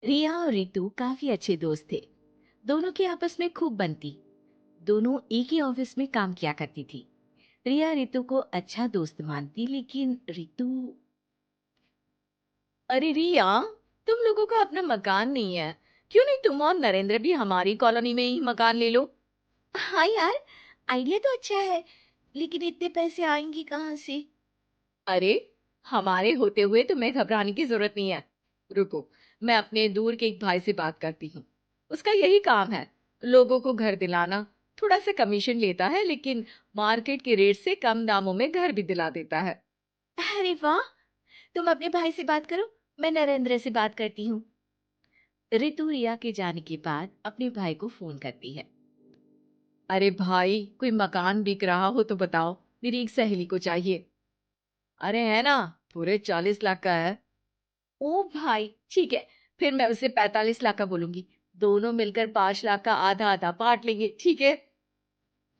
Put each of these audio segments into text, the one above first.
रिया और रितु काफी अच्छे दोस्त थे। दोनों की आपस में खूब बनती। दोनों एक ही ऑफिस में काम किया करती थी। रिया रितु को अच्छा दोस्त मानती, लेकिन रितु। अरे रिया, तुम लोगों का अपना मकान नहीं है? क्यों नहीं तुम और नरेंद्र भी हमारी कॉलोनी में ही मकान ले लो? हाँ यार, आइडिया तो अच्छा है, लेकिन इतने पैसे आएंगे कहाँ से? अरे, हमारे होते हुए तुम्हें घबराने की जरूरत नहीं है। रुको, मैं अपने दूर के एक भाई से बात करती हूँ। उसका यही काम है, लोगों को घर दिलाना। थोड़ा सा कमीशन लेता है, लेकिन मार्केट के रेट से कम दामों में घर भी दिला देता है। अरे वाह, तुम अपने भाई से बात करो, मैं नरेंद्र से बात करती हूँ। रितु रिया के जाने के बाद अपने भाई को फोन करती है। अरे भाई, कोई मकान बिक रहा हो तो बताओ, मेरी एक सहेली को चाहिए। अरे है ना, पूरे 40 लाख का है। ओ भाई, ठीक है, फिर मैं उसे 45 लाख का बोलूंगी। दोनों मिलकर 5 लाख का आधा आधा बांट लेंगे, ठीक है?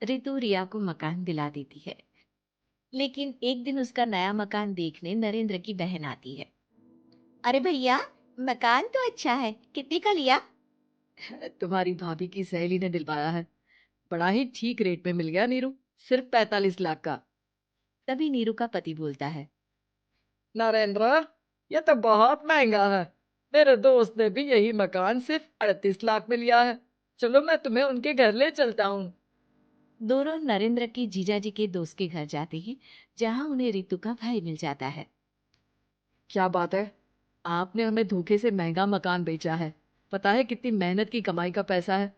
रितु रिया को मकान दिला देती है, लेकिन एक दिन उसका नया मकान देखने नरेंद्र की बहन आती है। अरे भैया, मकान तो अच्छा है, कितने का लिया? तुम्हारी भाभी की सहेली ने दिलवाया है। बड़ा ही ठीक रेट में मिल गया नीरू, सिर्फ 45 लाख का। तभी नीरू का पति बोलता है। नरेंद्र, ये तो बहुत महंगा है। मेरे दोस्त ने भी यही मकान सिर्फ 38 लाख में लिया है। चलो, मैं तुम्हें उनके घर ले चलता हूँ। दोनों नरेंद्र के जीजाजी के दोस्त के घर जाते हैं, जहां उन्हें रितु का भाई मिल जाता है। क्या बात है, आपने हमें धोखे से महंगा मकान बेचा है। पता है कितनी मेहनत की कमाई का पैसा है।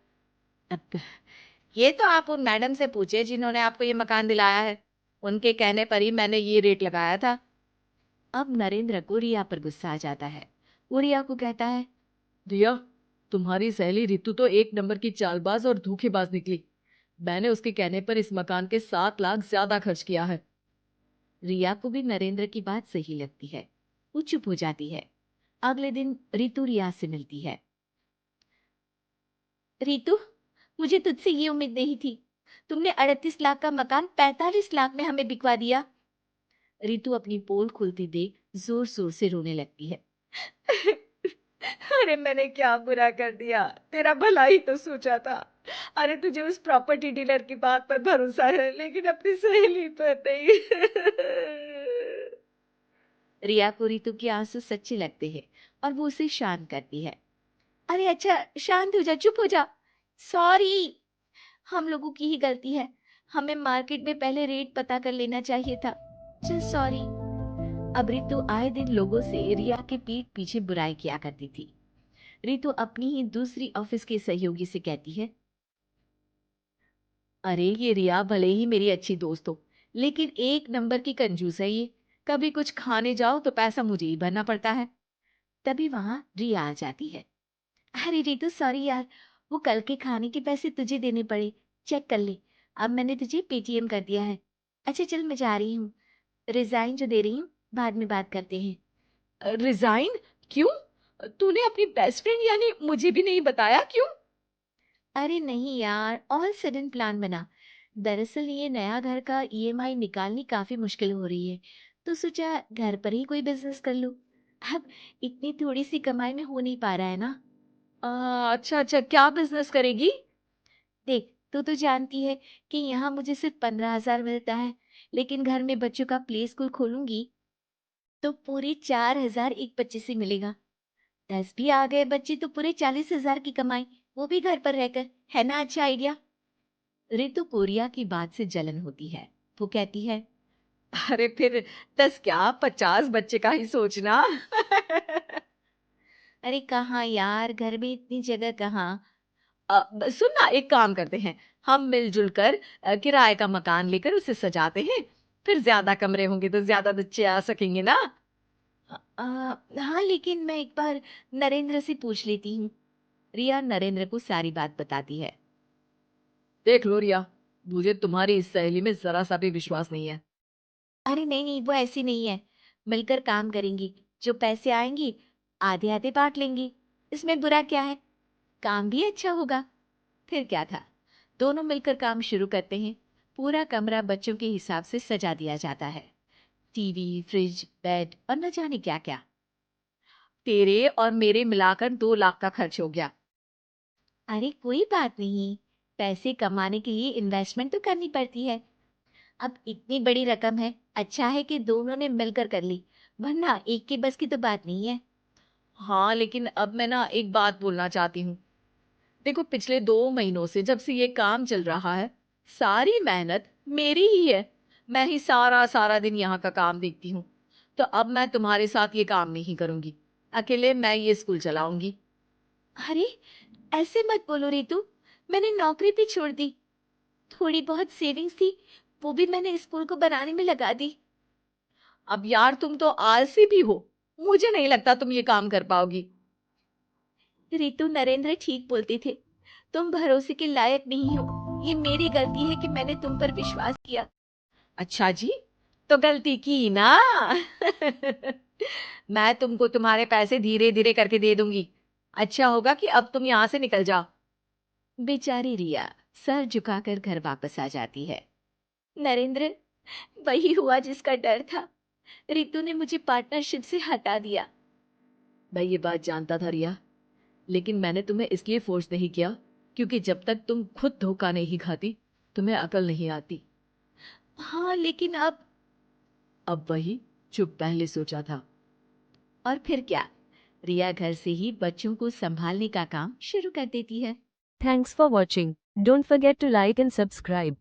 अब ये तो आप उन मैडम से पूछे जिन्होंने आपको ये मकान दिलाया है। उनके कहने पर ही मैंने ये रेट लगाया था। अब नरेंद्र को रिया पर गुस्सा आ जाता है। वो रिया को कहता है। रिया, तुम्हारी सहेली रितु तो एक नंबर की चालबाज और धोखेबाज निकली। मैंने उसके कहने पर इस मकान के 7 लाख ज्यादा खर्च किया है। रिया को भी नरेंद्र की बात सही लगती है। वो चुप हो जाती है। अगले दिन रितु रिया से मिलती है। रितु, मुझे तुझसे ये उम्मीद नहीं थी। तुमने 38 लाख का मकान 45 लाख में हमें बिकवा दिया। रितु अपनी पोल खुलती देख जोर जोर से रोने लगती है। अरे, मैंने क्या बुरा कर दिया? तेरा भला ही तो सोचा था। अरे, तुझे उस प्रॉपर्टी डीलर की बात पर भरोसा है, लेकिन अपनी सहेली पर नहीं। रिया को रितु के आंसू सच्चे लगते हैं और वो उसे शांत करती है। अरे अच्छा, शांत हो जा, चुप हो जा। सॉरी, हम लोगों की ही गलती है। हमें मार्केट में पहले रेट पता कर लेना चाहिए था। चल सॉरी। अब रितु आए दिन लोगों से रिया के पीठ पीछे बुराई किया करती थी। रितु अपनी ही दूसरी ऑफिस के सहयोगी से कहती है। अरे ये रिया भले ही मेरी अच्छी दोस्त हो, लेकिन एक नंबर की कंजूस है ये। कभी कुछ खाने जाओ तो पैसा मुझे ही भरना पड़ता है। तभी वहां रिया आ जाती है। अरे रितु सॉरी यार, वो कल के खाने के पैसे तुझे देने पड़े। चेक कर ले, अब मैंने तुझे पेटीएम कर दिया है। अच्छा चल, मैं जा रही हूँ। रिजाइन जो दे रही हूँ, बाद में बात करते हैं। रिजाइन? क्यों? तूने अपनी बेस्ट फ्रेंड यानी मुझे भी नहीं बताया, क्यों? अरे नहीं यार, ऑल सडन प्लान बना। दरअसल ये नया घर का ईएमआई निकालनी काफी मुश्किल हो रही है, तो सोचा घर पर ही कोई बिजनेस कर लूं। अब इतनी थोड़ी सी कमाई में हो नहीं पा रहा है ना। अच्छा अच्छा, क्या बिजनेस करेगी? देख, तू तो जानती है कि यहाँ मुझे सिर्फ 15,000 मिलता है, लेकिन घर में बच्चों का प्ले स्कूल खोलूंगी तो पूरे 4,000 एक बच्चे से मिलेगा। 10 भी आ गए बच्चे तो पूरे 40,000 की कमाई, वो भी घर पर रहकर। है ना अच्छा आइडिया? रितु कोरिया की बात से जलन होती है। वो कहती है। अरे फिर 10 क्या, 50 बच्चे का ही सोचना। अरे कहाँ यार, घर में इतनी जगह कहाँ। सुन ना, एक काम करते हैं। हम मिलजुल कर किराए का मकान लेकर उसे सजाते हैं। फिर ज्यादा कमरे होंगे तो ज्यादा बच्चे आ सकेंगे ना। हाँ, लेकिन मैं एक बार नरेंद्र से पूछ लेती हूँ। रिया नरेंद्र को सारी बात बताती है। देख लो रिया, मुझे तुम्हारी इस सहेली में जरा सा भी विश्वास नहीं है। अरे नहीं नहीं, वो ऐसी नहीं है। मिलकर काम करेंगी, जो पैसे आएंगी आधे आधे बांट लेंगी। इसमें बुरा क्या है? काम भी अच्छा होगा। फिर क्या था, दोनों मिलकर काम शुरू करते हैं। पूरा कमरा बच्चों के हिसाब से सजा दिया जाता है। टीवी, फ्रिज, बेड और न जाने क्या क्या। तेरे और मेरे मिलाकर 2 लाख का खर्च हो गया। अरे कोई बात नहीं, पैसे कमाने के लिए इन्वेस्टमेंट तो करनी पड़ती है। अब इतनी बड़ी रकम है, अच्छा है कि दोनों ने मिलकर कर ली, वरना एक के बस की तो बात नहीं है। हाँ, लेकिन अब मैं ना एक बात बोलना चाहती हूँ। देखो, पिछले 2 महीनों से जब से ये काम चल रहा है, सारी मेहनत मेरी ही है। मैं ही सारा दिन यहाँ का काम देखती हूँ। तो अब मैं तुम्हारे साथ ये काम नहीं करूँगी। अकेले मैं ये स्कूल चलाऊँगी। अरे ऐसे मत बोलो रितु, मैंने नौकरी भी छोड़ दी। थोड़ी बहुत सेविंग्स थी, वो भी मैंने स्कूल को बनाने में लगा दी। अब यार, तुम तो आलसी भी हो। मुझे नहीं लगता तुम ये काम कर पाओगी। रितु, नरेंद्र ठीक बोलते थे, तुम भरोसे के लायक नहीं हो। ये मेरी गलती है कि मैंने तुम पर विश्वास किया। अच्छा जी, तो गलती की ना। मैं तुमको तुम्हारे पैसे धीरे-धीरे करके दे दूँगी। अच्छा होगा कि अब तुम यहाँ से निकल जाओ। बेचारी रिया सर झुकाकर घर वापस आ जाती है। नरेंद्र, वही हुआ जिसका डर था। रितु ने मुझे पार्टनरशिप से हटा दिया। मैं ये बात जानता था रिया, लेकिन मैंने तुम्हें इसलिए फोर्स नहीं किया क्योंकि जब तक तुम खुद धोखा नहीं खाती, तुम्हें अकल नहीं आती। हाँ, लेकिन अब वही जो पहले सोचा था। और फिर क्या? रिया घर से ही बच्चों को संभालने का काम शुरू कर देती है। Thanks for watching. Don't forget to like and subscribe.